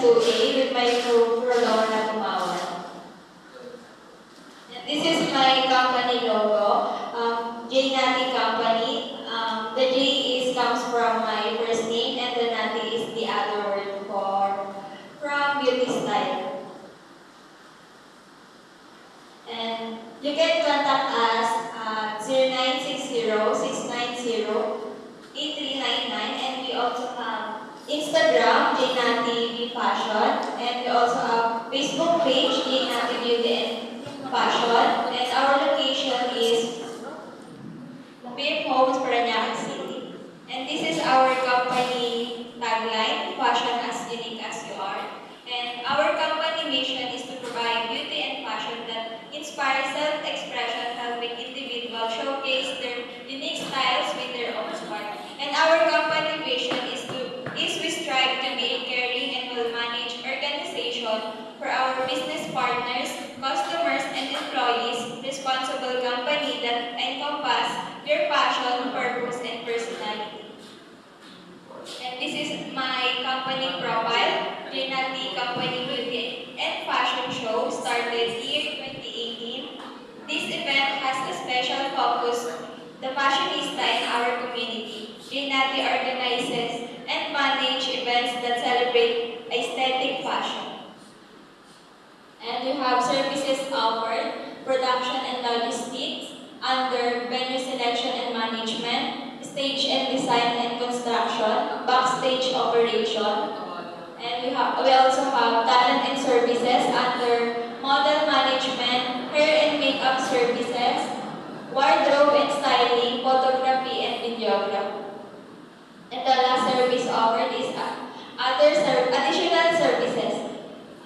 2A with my crew, Rodona Gumawan. And this is my company logo, J Nati Company. The J comes from my first name, and the Nati is the other word from beauty style. And you can contact us at 0960-690-8399, and we also have Instagram, JNati Fashion, and we also have Facebook page, JNati Beauty and Fashion, and our location is BF Homes, Parañaque City. And this is our company tagline, Fashion as Unique as You Are. And our company mission is to provide beauty and fashion that inspire self-expression, helping individuals showcase their unique styles with their own spark. And our company vision is we strive to be a caring and well-managed organization for our business partners, customers, and employees, responsible company that encompass their passion, purpose, and personality. And this is my company profile. JNati Company Beauty and Fashion Show started year 2018. This event has a special focus the fashionista in our community. JNati organizes and manage events that celebrate aesthetic fashion. And we have services offered, production and logistics, under venue selection and management, stage and design and construction, backstage operation, and we also have talent and services under model management, hair and makeup services, wardrobe and styling, photography and videography. And the last service offered is additional services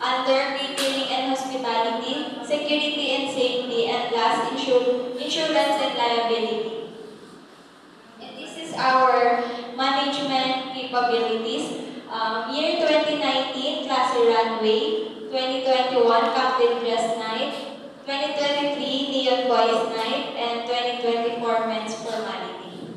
under retailing and hospitality, security and safety, and last insurance and liability. And this is our management capabilities. Year 2019, Classy Runway, 2021, Captain Dress Night, 2023, Neon Boys Night, and 2024, Men's Formality.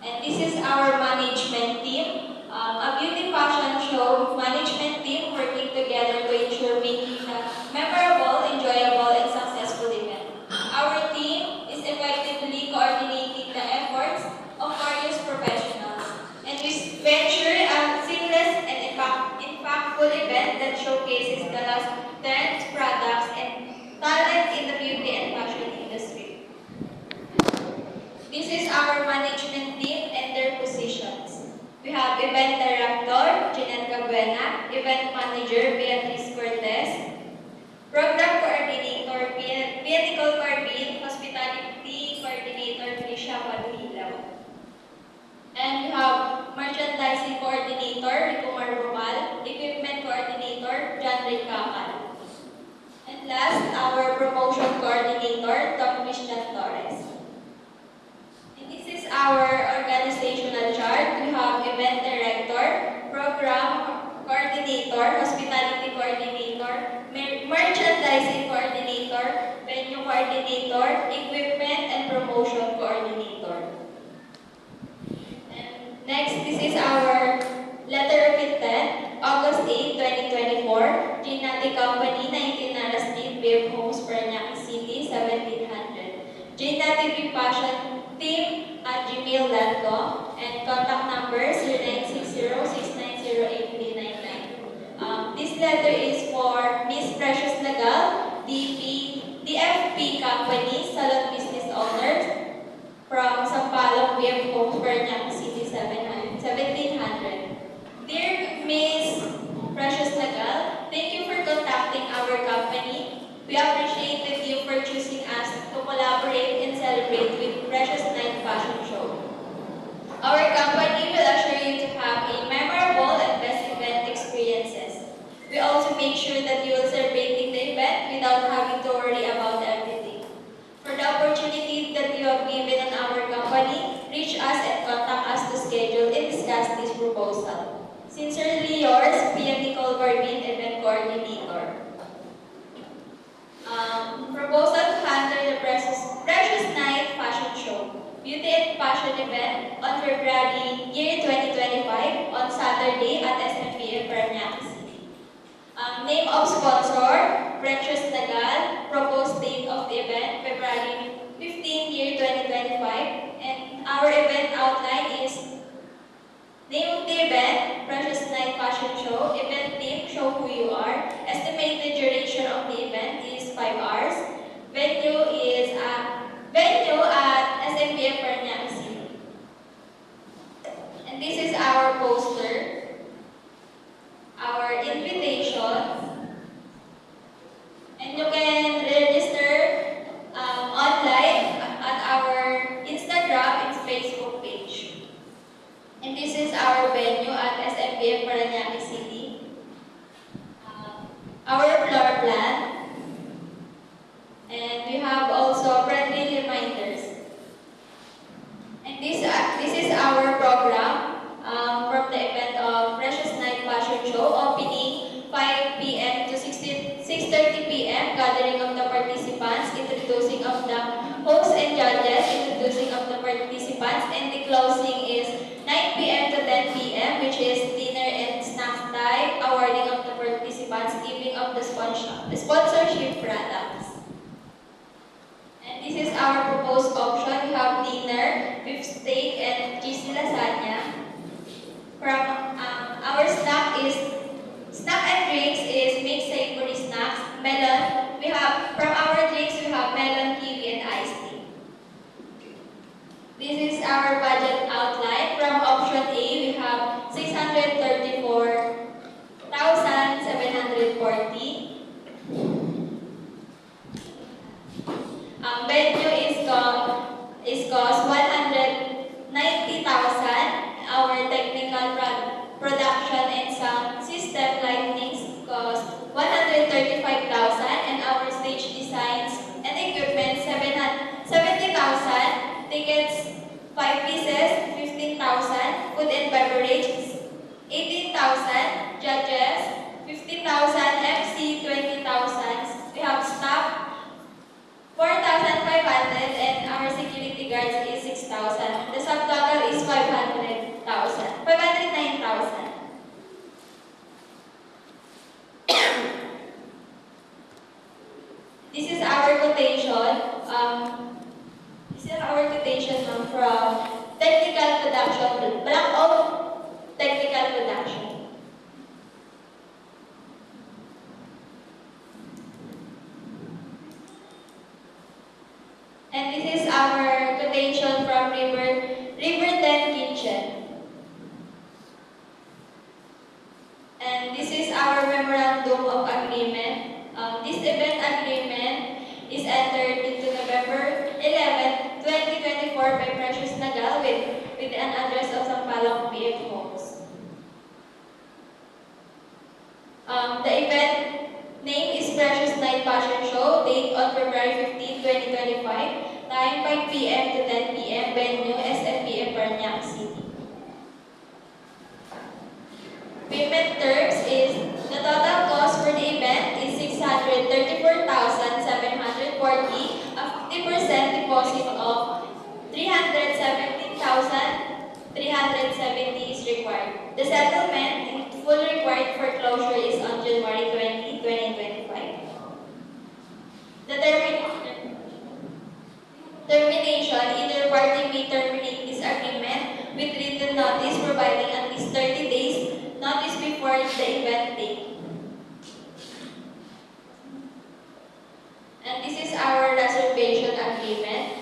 And this is our management team, a beauty fashion show management team working together to ensure making a memorable, enjoyable, and successful event. Our team is effectively coordinating the efforts of various professionals, and we venture a seamless and impactful event that showcases the last trends, products, and talent in the beauty and fashion industry. This is our management team and their positions. We have Event Director, Jeanette Cabuena, Event Manager, Beatrice Cortez, Program Coordinator, Vehicle Corbin, Hospitality Coordinator, Trisha Paduhilaw. And we have Merchandising Coordinator, Ricomar Romal, Equipment Coordinator, John Ray Kakal. And last, our Promotion Coordinator, Tom Christian Torres. And this is our organizational chart. We have Event Director, Program Coordinator, Hospitality Coordinator, Merchandising Coordinator, Venue Coordinator, Equipment and Promotion Coordinator. And next, this is our letter of intent, August 8, 2024, JNati Company, 19 Nara Street, Bev Homes, Parañaque City, 1700. JNati Fashion Team at gmail.com, and contact number 0960-690-8399. This letter is for Miss Precious Lagal, DFP Company, Salon Business Owners, from Sampaloc, BF Homes, Parañaque City, 1700. Dear Miss Precious Lagal, thank you for contacting our company. We appreciate you for choosing us to collaborate and celebrate with Precious Night Fashion Show. Our company will assure you to have a memorable and best event experiences. We also make sure that you will celebrate the event without having to worry about everything. For the opportunity that you have given on our company, reach us and contact us to schedule and discuss this proposal. Sincerely yours, PM Nicole Barbin, Event Coordinator. Proposal to handle the Precious Night Fashion Show, Beauty and Fashion Event on February year 2025 on Saturday at SMPM Parañaque City. Name of sponsor, Precious Nagal. Proposed date of the event, February 15, year 2025. And our event outline is name of the event, Precious Night Fashion Show. Event theme, show who you are. Estimated duration of the event is 5 hours. Venue at SMBF Parañaque City. And this is our poster, our invitation, and you can register online at our Instagram and Facebook page. And this is our venue at SMBF Parañaque City. Our floor plan. And we have also friendly reminders. And this is our program from the event of Precious Night Fashion Show, opening 5 p.m. to 6:30 p.m. Gathering of the participants, introducing of the hosts and judges, introducing of the participants, and the closing is 9 p.m. to 10 p.m., which is dinner and snack time, awarding of the participants, giving of the sponsorship products. And this is our proposed option. We have dinner, beef steak, and cheesy lasagna. From our snack and drinks is mixed savory snacks, melon. From our drinks we have melon, kiwi, and iced tea. This is our budget outline. From option A we have 634,740. Venue is cost 190,000. Our technical production and sound system lightnings cost 135,000, and our stage designs and equipment 70,000. Tickets 5 pieces 15,000. Food and beverage 18,000. Judges 15,000. MC 20,000. We have staff 4,500, and our security guards is 6,000. The subtotal is 509,000. This is our quotation. From Technical Production, Black Oak Technical Production. And this is our quotation from Riverton Kitchen. And this is our memorandum of agreement. This event agreement is entered into November 11, 2024 by Precious Nagal with an address of Sampalang PF Homes. The event name is Precious Night Fashion Show, date on February 15, 2025, time 5 p.m. to 10 p.m., venue SMBF Parañaque City. Payment terms is, the total cost for the event is 634,740, a 50% deposit of 317,370 is required. The settlement in full required for closure is on January 20, 2025. The termination, either party may terminate this agreement with written notice providing at least 30 days notice before the event date. And this is our reservation agreement.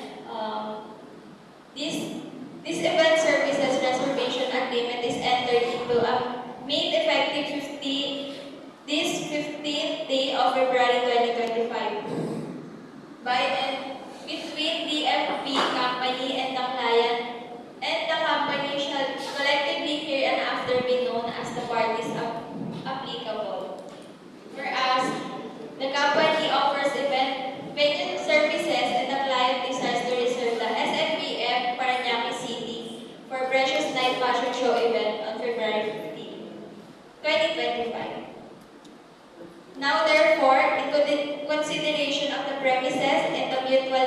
This event services reservation agreement is entered into made effective 15th day of February 2025 by and between the FP company and the client, and the company shall collectively hereinafter be known as the parties applicable. Whereas the company offers venue services and the client desires to reserve the SMBF Parañaque City for Precious Night Fashion Show event on February 15, 2025. Now therefore, in consideration of the premises and the mutual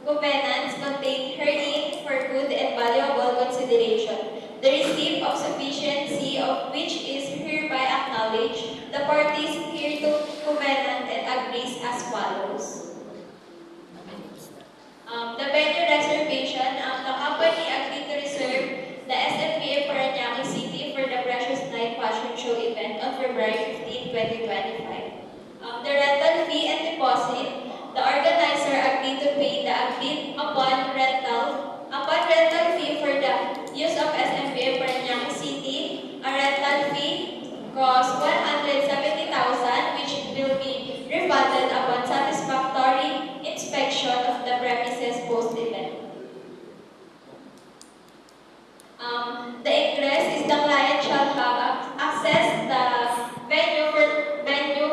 covenants contained herein for good and valuable consideration, the receipt of sufficiency of which is hereby acknowledged, The parties here to covenant and agrees as follows. The venue reservation, the company agreed to reserve the SMPA Parañaque City for the Precious Night Fashion Show event on February 15, 2025. The rental fee and deposit, the organizer agreed to pay the agreed upon rental fee for the use of SMPA Parañaque City. A rental fee costs 170,000, which will be refunded upon satisfactory inspection of the premises post-event. The ingress is the client shall have access the venue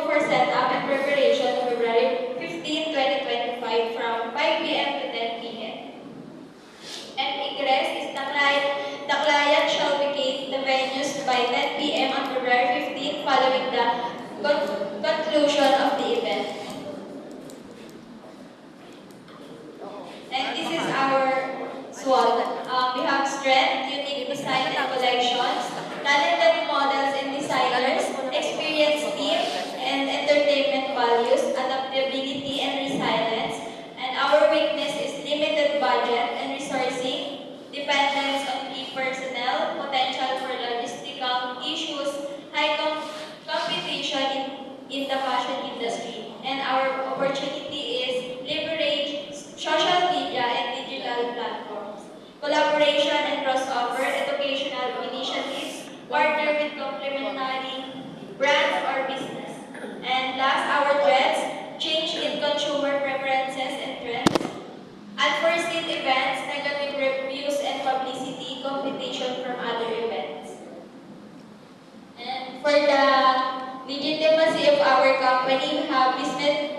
for setup and preparation on February 15, 2025 from 5 p.m. to 10 p.m. And egress is the client shall vacate the venues by 10 p.m. on February 15 following the conclusion of the event. And this is our SWOT. We have strength, unique design and collections, talented models and designers, experienced team, and entertainment values, adaptability and resilience. And our weakness is limited budget and resourcing, dependence on key personnel, potential for logistical issues, high competition in the fashion industry. And our opportunity is leverage social media and digital platforms, collaboration and crossover, educational initiatives, partner with complementary brands or business. And last, our threats, change in consumer preferences and trends, unforeseen events, negative reviews and publicity, competition from other events. And for the legitimacy of our company, we have Mr.